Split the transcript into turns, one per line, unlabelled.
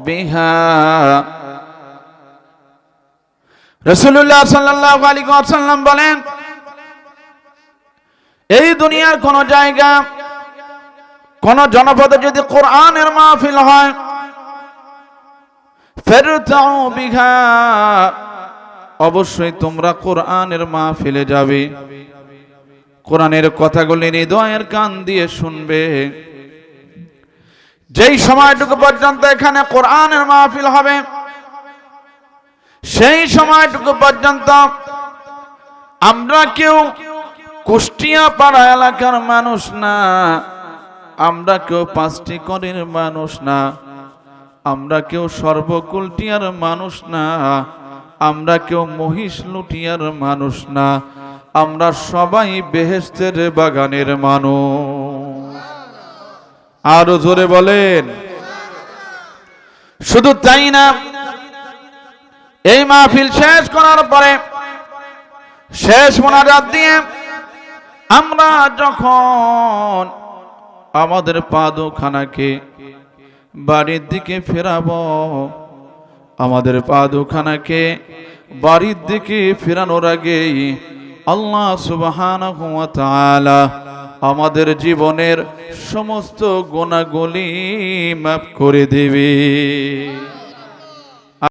বিহা। রাসূলুল্লাহ সাল্লাল্লাহু আলাইহি ওয়াসাল্লাম বলেন, এই দুনিয়ার কোন জায়গা, কোন জনপদে যদি কোরআনের মাহফিল হয়, ফারতাউ বিহা, অবশ্যই তোমরা কোরআনের মাহফিলে যাবে, কোরআনের কথাগুলি হৃদয়ের কান দিয়ে শুনবে। যেই সময়টুকু পর্যন্ত এখানে কোরআনের মাহফিল হবে, সেই সময়টুকু পর্যন্ত আমরা কেউ কুষ্টিয়া পাড়া এলাকার মানুষ না, আমরা কেউ পাঁচটি করের মানুষ না, আমরা কেউ সর্বকুলটিয়ার মানুষ না, আমরা কেউ মহিষ লুটিয়ার মানুষ না, আমরা সবাই বেহেশতের বাগানের মানুষ। আরো জোরে বলেন। শুধু তাই না, এই মাহফিল শেষ করার পরে শেষ মোনাজাত দিয়ে আমরা যখন আমাদের পাদুখানাকে বাড়ির দিকে ফেরাবো, আমাদের পাদুখানাকে বাড়ির দিকে ফেরানোর আগে আল্লাহ সুবহানাহু ওয়া তাআলা আমাদের জীবনের সমস্ত গুনাহগুলি মাফ করে দেবে।